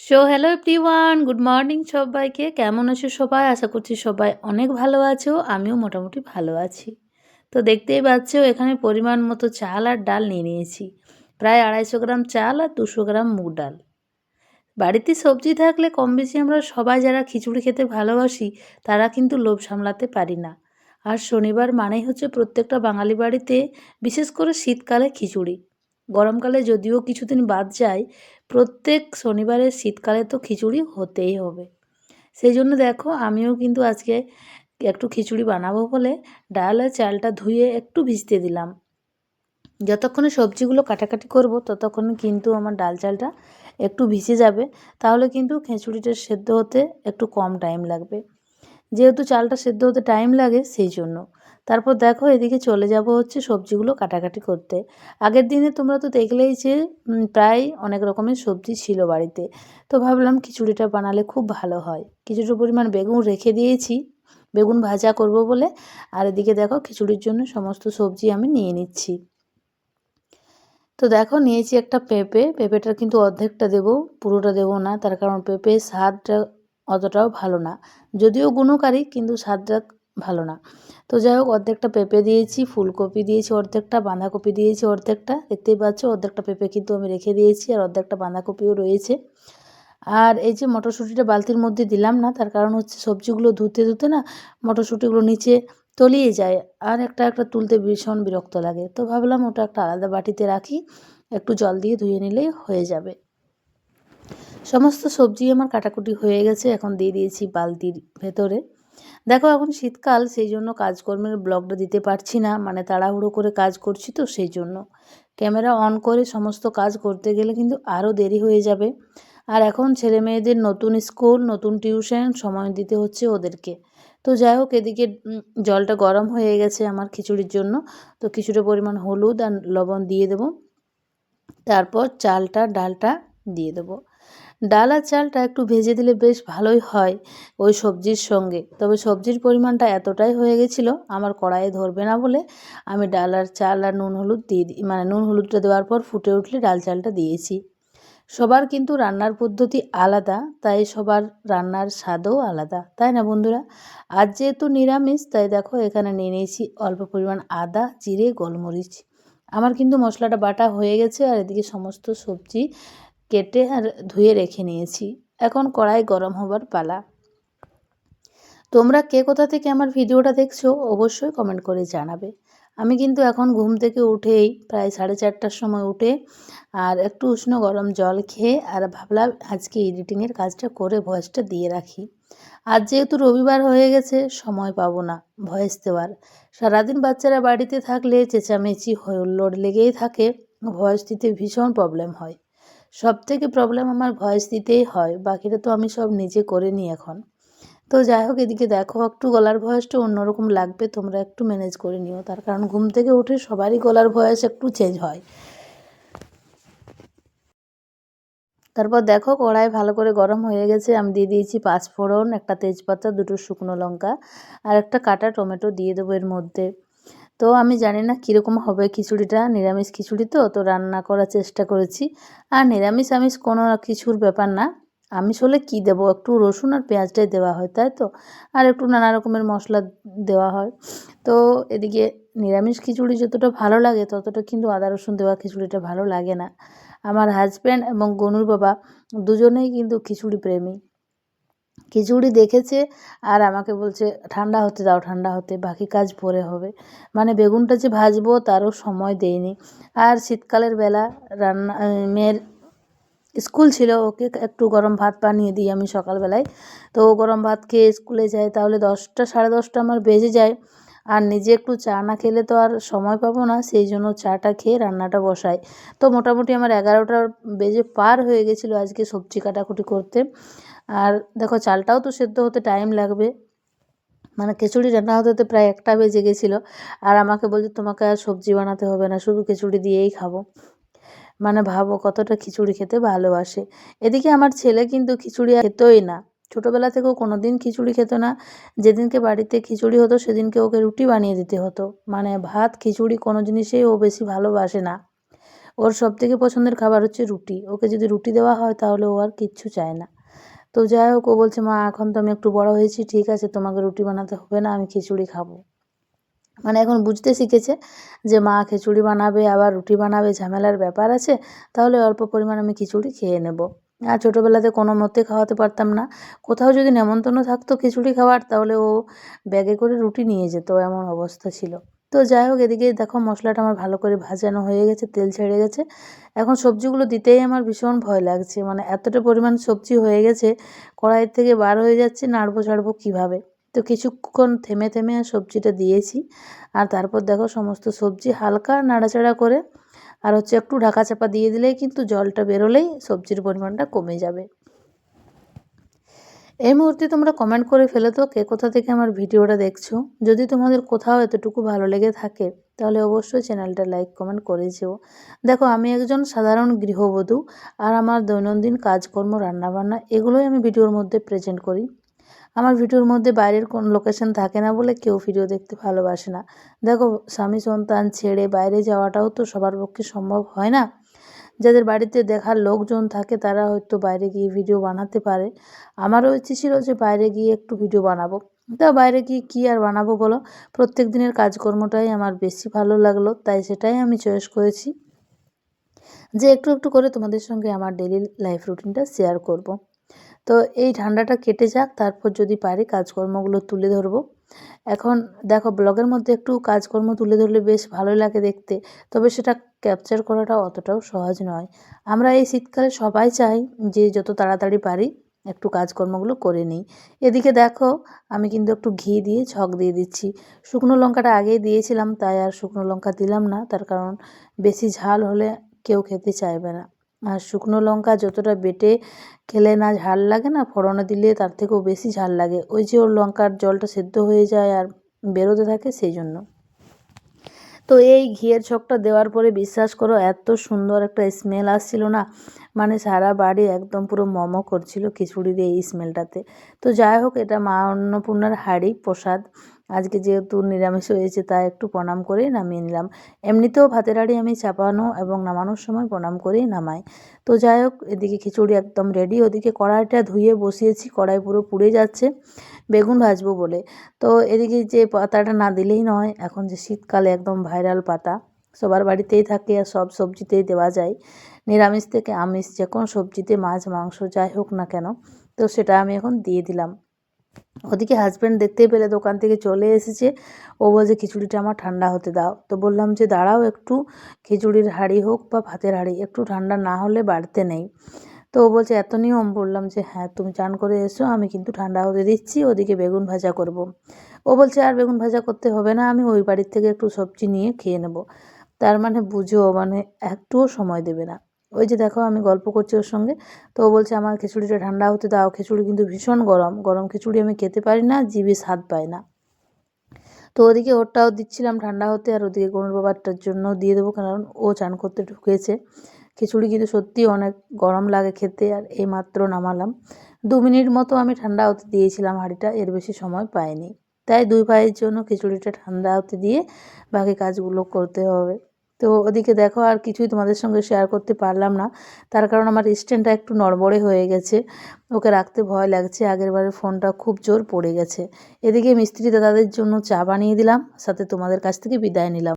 Hello everyone, good morning সবাইকে। কেমন আছো সবাই? আশা করছি সবাই অনেক ভালো আছো। আমিও মোটামুটি ভালো আছি। তো দেখতেই পাচ্ছ এখানে পরিমাণ মতো চাল আর ডাল নিয়ে নিয়েছি। প্রায় 250 গ্রাম চাল আর 200 গ্রাম মুগ ডাল। বাড়িতে সবজি থাকলে কম বেশি আমরা সবাই যারা খিচুড়ি খেতে ভালোবাসি তারা কিন্তু লোভ সামলাতে পারি না। আর শনিবার মানেই হচ্ছে প্রত্যেকটা বাঙালি বাড়িতে, বিশেষ করে শীতকালে খিচুড়ি। গরমকালে যদিও কিছুদিন বাদ যায়, প্রত্যেক শনিবারে শীতকালে তো খিচুড়ি হতেই হবে। সেই জন্য দেখো আমিও কিন্তু আজকে একটু খিচুড়ি বানাবো বলে ডাল আর চালটা ধুয়ে একটু ভিজতে দিলাম। যতক্ষণে সবজিগুলো কাটাকাটি করব ততক্ষণে কিন্তু আমার ডাল চালটা একটু ভিজে যাবে, তাহলে কিন্তু খিচুড়িটা সেদ্ধ হতে একটু কম টাইম লাগবে। যেহেতু চালটা সেদ্ধ হতে টাইম লাগে সেই জন্য। তারপর দেখো এদিকে চলে যাব হচ্ছে সবজিগুলো কাটাকাটি করতে। আগের দিনে তোমরা তো দেখলেই যে প্রায় অনেক রকমের সবজি ছিল বাড়িতে। তো ভাবলাম খিচুড়িটা বানালে খুব ভালো হয়। কিছুটা পরিমাণ বেগুন রেখে দিয়েছি, বেগুন ভাজা করব বলে। আর এদিকে দেখো খিচুড়ির জন্য সমস্ত সবজি আমি নিয়ে নিচ্ছি। তো দেখো নিয়েছি একটা পেঁপে। পেঁপেটার কিন্তু অর্ধেকটা দেবো, পুরোটা দেবো না, তার কারণ পেঁপের স্বাদটা অতটাও ভালো না। যদিও গুণকারী কিন্তু স্বাদটা ভালো না। তো যাই হোক অর্ধেকটা পেঁপে দিয়েছি, ফুলকপি দিয়েছি অর্ধেকটা, বাঁধাকপি দিয়েছি অর্ধেকটা। দেখতেই পাচ্ছ অর্ধেকটা পেঁপে কিন্তু আমি রেখে দিয়েছি আর অর্ধেকটা বাঁধাকপিও রয়েছে। আর এই যে মটরশুঁটিটা বালতির মধ্যে দিলাম না, তার কারণ হচ্ছে সবজিগুলো ধুতে ধুতে না মটরশুঁটিগুলো নিচে তলিয়ে যায় আর একটা একটা তুলতে ভীষণ বিরক্ত লাগে। তো ভাবলাম ওটা একটা আলাদা বাটিতে রাখি, একটু জল দিয়ে ধুয়ে নিলেই হয়ে যাবে। সমস্ত সবজি আমার কাটাকুটি হয়ে গেছে, এখন দিয়ে দিয়েছি বালতির ভেতরে। দেখো এখন শীতকাল, সেই জন্য কাজকর্মের ব্লগটা দিতে পারছি না, মানে তাড়াহুড়ো করে কাজ করছি তো সেই জন্য। ক্যামেরা অন করে সমস্ত কাজ করতে গেলে কিন্তু আরও দেরি হয়ে যাবে। আর এখন ছেলে মেয়েদের নতুন স্কুল, নতুন টিউশন, সময় দিতে হচ্ছে ওদেরকে। তো যাই হোক এদিকে জলটা গরম হয়ে গেছে আমার খিচুড়ির জন্য। তো কিছুটা পরিমাণ হলুদ আর লবণ দিয়ে দেবো। তারপর চালটা ডালটা দিয়ে দেবো। ডাল আর চালটা একটু ভেজে দিলে বেশ ভালোই হয় ওই সবজির সঙ্গে। তবে সবজির পরিমাণটা এতটাই হয়ে গেছিলো আমার কড়াইয়ে ধরবে না বলে আমি ডাল আর চাল আর নুন হলুদ দিয়ে মানে নুন হলুদটা দেওয়ার পর ফুটে উঠলে ডাল চালটা দিয়েছি। সবার কিন্তু রান্নার পদ্ধতি আলাদা, তাই সবার রান্নার স্বাদও আলাদা, তাই না বন্ধুরা? আজ যেহেতু নিরামিষ তাই দেখো এখানে নিয়ে নিয়েছি অল্প পরিমাণ আদা, জিরে, গোলমরিচ। আমার কিন্তু মশলাটা বাটা হয়ে গেছে আর এদিকে সমস্ত সবজি কেটে আর ধুয়ে রেখে নিয়েছি। এখন কড়াই গরম হবার পালা। তোমরা কে কোথা থেকে আমার ভিডিওটা দেখছো অবশ্যই কমেন্ট করে জানাবে। আমি কিন্তু এখন ঘুম থেকে উঠেই প্রায় 4:30টার সময় উঠে আর একটু উষ্ণ গরম জল খেয়ে আর ভাবলাম আজকে এডিটিংয়ের কাজটা করে ভয়েসটা দিয়ে রাখি। আজ যেহেতু রবিবার হয়ে গেছে সময় পাবো না ভয়েস দেওয়ার। সারাদিন বাচ্চারা বাড়িতে থাকলে চেঁচামেচি হল্লোড় লেগেই থাকে, ভয়েস দিতে ভীষণ প্রবলেম হয়। সবথেকে প্রবলেম আমার ভয়েস দিতেই হয়, বাকিটা তো আমি সব নিজে করে নিই এখন। তো যাই হোক এদিকে দেখো একটু গলার ভয়েসটা অন্যরকম লাগবে, তোমরা একটু ম্যানেজ করে নিও, তার কারণ ঘুম থেকে উঠে সবারই গলার ভয়েস একটু চেঞ্জ হয়। তারপর দেখো কড়াই ভালো করে গরম হয়ে গেছে, আমি দিয়ে দিয়েছি 5 ফোড়ন, একটা তেজপাতা, 2টো শুকনো লঙ্কা আর একটা কাটা টমেটো দিয়ে দেবো এর মধ্যে। তো আমি জানি না কীরকম হবে খিচুড়িটা, নিরামিষ খিচুড়ি তো তো রান্না করার চেষ্টা করেছি। আর নিরামিষ আমিষ কোনো কিছুর ব্যাপার না, আমিষ হলে কী দেবো, একটু রসুন আর পেঁয়াজটাই দেওয়া হয় তাই তো, আর একটু নানা রকমের মশলা দেওয়া হয়। তো এদিকে নিরামিষ খিচুড়ি যতটা ভালো লাগে ততটা কিন্তু আদা রসুন দেওয়া খিচুড়িটা ভালো লাগে না। আমার হাজব্যান্ড এবং গনুর বাবা দুজনেই কিন্তু খিচুড়ি প্রেমী। খিচুড়ি দেখেছে আর আমাকে বলছে ঠান্ডা হতে দাও, ঠান্ডা হতে, বাকি কাজ পরে হবে। মানে বেগুনটা যে ভাজবো তারও সময় দেয়নি। আর শীতকালের বেলা রান্না, মেয়ের স্কুল ছিল, ওকে একটু গরম ভাত বানিয়ে দিই আমি সকালবেলায়। তো ও গরম ভাত খেয়ে স্কুলে যায়, তাহলে 10টা 10:30 আমার বেজে যায়। আর নিজে একটু চা না খেলে তো আর সময় পাবো না, সেই জন্য চাটা খেয়ে রান্নাটা বসাই। তো মোটামুটি আমার 11টা বেজে পার হয়ে গেছিলো আজকে সবজি কাটাকুটি করতে। আর দেখো চালটাও তো সেদ্ধ হতে টাইম লাগবে, মানে খিচুড়ি রান্না হতে হতে প্রায় 1টা বেজে গেছিলো। আর আমাকে বলছে তোমাকে আর সবজি বানাতে হবে না, শুধু খিচুড়ি দিয়েই খাবো। মানে ভাবো কতটা খিচুড়ি খেতে ভালোবাসে। এদিকে আমার ছেলে কিন্তু খিচুড়ি খেতই না, ছোটোবেলা থেকেও কোনো দিন খিচুড়ি খেত না। যেদিনকে বাড়িতে খিচুড়ি হতো সেদিনকে ওকে রুটি বানিয়ে দিতে হতো, মানে ভাত খিচুড়ি কোনো জিনিসেই ও বেশি ভালোবাসে না। ওর সবথেকে পছন্দের খাবার হচ্ছে রুটি। ওকে যদি রুটি দেওয়া হয় তাহলে ও আর কিচ্ছু চায় না। তো যাই হোক, ও বলছে, মা এখন তো আমি একটু বড় হয়েছি, ঠিক আছে তোমাকে রুটি বানাতে হবে না, আমি খিচুড়ি খাবো। মানে এখন বুঝতে শিখেছে যে মা খিচুড়ি বানাবে আবার রুটি বানাবে, ঝামেলার ব্যাপার আছে, তাহলে অল্প পরিমাণ আমি খিচুড়ি খেয়ে নেব। আর ছোটোবেলাতে কোনো মতে খাওয়াতে পারতাম না। কোথাও যদি নেমন্তন্ন থাকতো খিচুড়ি খাওয়ার, তাহলে ও ব্যাগে করে রুটি নিয়ে যেত, এমন অবস্থা ছিল। তো যাই হোক, এদিকে দেখো মশলাটা আমার ভালো করে ভাজানো হয়ে গেছে, তেল ছেড়ে গেছে। এখন সবজিগুলো দিতেই আমার ভীষণ ভয় লাগছে, মানে এতটা পরিমাণ সবজি হয়ে গেছে, কড়াইয়ের থেকে বার হয়ে যাচ্ছে, নাড়বো ছাড়বো কীভাবে। তো কিছুক্ষণ থেমে থেমে সবজিটা দিয়েছি। আর তারপর দেখো সমস্ত সবজি হালকা নাড়াচাড়া করে আর হচ্ছে একটু ঢাকা চাপা দিয়ে দিলেই কিন্তু জলটা বেরোলেই সবজির পরিমাণটা কমে যাবে। এই মুহূর্তে তোমরা কমেন্ট করে ফেলো তো কে কোথা থেকে আমার ভিডিওটা দেখছো। যদি তোমাদের কোথাও এতটুকু ভালো লেগে থাকে তাহলে অবশ্যই চ্যানেলটা লাইক কমেন্ট করে যেও। দেখো, আমি একজন সাধারণ গৃহবধূ, আর আমার দৈনন্দিন কাজকর্ম, রান্নাবান্না এগুলোই আমি ভিডিওর মধ্যে প্রেজেন্ট করি। আমার ভিডিওর মধ্যে বাইরের কোনো লোকেশন থাকে না বলে কেউ ভিডিও দেখতে ভালোবাসে না। দেখো, স্বামী সন্তান ছেড়ে বাইরে যাওয়াটাও তো সবার পক্ষে সম্ভব হয় না। যাদের বাড়িতে দেখার লোকজন থাকে তারা হয়তো বাইরে গিয়ে ভিডিও বানাতে পারে। আমারও ইচ্ছে ছিল যে বাইরে গিয়ে একটু ভিডিও বানাবো। তা বাইরে গিয়ে কী আর বানাবো বলো, প্রত্যেক দিনের কাজকর্মটাই আমার বেশি ভালো লাগলো, তাই সেটাই আমি চয়েস করেছি যে একটু একটু করে তোমাদের সঙ্গে আমার ডেইলি লাইফ রুটিনটা শেয়ার করব। তো এই ঠান্ডাটা কেটে যাক, তারপর যদি পারি কাজকর্মগুলো তুলে ধরবো। এখন দেখো, ব্লগের মধ্যে একটু কাজকর্ম তুলে ধরলে বেশ ভালোই লাগে দেখতে, তবে সেটা ক্যাপচার করাটা অতটাও সহজ নয়। আমরা এই শীতকালে সবাই চাই যে যত তাড়াতাড়ি পারি একটু কাজকর্মগুলো করে নিই। এদিকে দেখো, আমি কিন্তু একটু ঘি দিয়ে ছক দিয়ে দিচ্ছি। শুকনো লঙ্কাটা আগেই দিয়েছিলাম, তাই আর শুকনো লঙ্কা দিলাম না, তার কারণ বেশি ঝাল হলে কেউ খেতে চাইবে না। আর শুকনো লঙ্কা যতটা বেটে খেলে না ঝাল লাগে, না ফোড়নে দিলে তার থেকেও বেশি ঝাল লাগে। ওই যে ওর লঙ্কার জলটা সেদ্ধ হয়ে যায় আর বেরোতে থাকে, সেই জন্য। তো এই ঘিয়ের ছকটা দেওয়ার পরে বিশ্বাস করো এত সুন্দর একটা স্মেল আসছিল না, মানে সারা বাড়ি একদম পুরো মমো করছিল খিচুড়ির এই স্মেলটাতে। তো যাই হোক, এটা মা অন্নপূর্ণার হাঁড়ি প্রসাদ, আজকে যেহেতু নিরামিষ হয়েছে তাই একটু প্রণাম করেই নামিয়ে নিলাম। এমনিতেও ভাতের হাঁড়ি আমি চাপানো এবং নামানোর সময় প্রণাম করেই নামাই। তো যাই হোক, এদিকে খিচুড়ি একদম রেডি, ওদিকে কড়াইটা ধুয়ে বসিয়েছি, কড়াই পুরো পুড়ে যাচ্ছে বেগুন ভাজবো বলে। তো এদিকে যে পাতাটা না দিলেই নয়, এখন যে শীতকালে একদম ভাইরাল পাতা সবার বাড়িতেই থাকে আর সব সবজিতেই দেওয়া যায়, নিরামিষ থেকে আমিষ যে কোনো সবজিতে, মাছ মাংস যাই হোক না কেন, তো সেটা আমি এখন দিয়ে দিলাম। ওদিকে হাজব্যান্ড দেখতেই পেলে দোকান থেকে চলে এসেছে। ও বলছে খিচুড়িটা আমার ঠান্ডা হতে দাও। তো বললাম যে দাঁড়াও একটু, খিচুড়ির হাঁড়ি হোক বা ভাতের হাঁড়ি একটু ঠান্ডা না হলে বাড়তে নেই। তো ও বলছে এত নিয়ম? বললাম যে হ্যাঁ, তুমি চান করে এসো, আমি কিন্তু ঠান্ডা হতে দিচ্ছি, ওদিকে বেগুন ভাজা করব। ও বলছে আর বেগুন ভাজা করতে হবে না, আমি ওই বাড়ির থেকে একটু সবজি নিয়ে খেয়ে নেব। তার মানে বুঝো, মানে একটুও সময় দেবে না। ওই যে দেখো, আমি গল্প করছি ওর সঙ্গে, তো ও বলছে আমার খিচুড়িটা ঠান্ডা হতে দাও, খিচুড়ি কিন্তু ভীষণ গরম, গরম খিচুড়ি আমি খেতে পারি না, জিভে স্বাদ পায় না। তো ওদিকে ওরটাও দিচ্ছিলাম ঠান্ডা হতে, আর ওদিকে গনুর বাবারটার জন্য দিয়ে দেবো, কারণ ও চান করতে ঢুকেছে। খিচুড়ি কিন্তু সত্যিই অনেক গরম লাগে খেতে, আর এইমাত্র নামালাম। 2 মিনিট মতো আমি ঠান্ডা হতে দিয়েছিলাম হাঁড়িটা, এর বেশি সময় পাইনি। তাই দুই ভাইয়ের জন্য খিচুড়িটা ঠান্ডা হতে দিয়ে বাকি কাজগুলো করতে হবে। তো ওদিকে দেখো, আর কিছুই তোমাদের সঙ্গে শেয়ার করতে পারলাম না, তার কারণ আমার স্ট্যান্ডটা একটু নড়বড়ে হয়ে গেছে, ওকে রাখতে ভয় লাগছে, আগেরবারের ফোনটা খুব জোর পড়ে গেছে। এদিকে মিস্ত্রি দাদাদের জন্য চা বানিয়ে দিলাম, সাথে তোমাদের কাছ থেকে বিদায় নিলাম।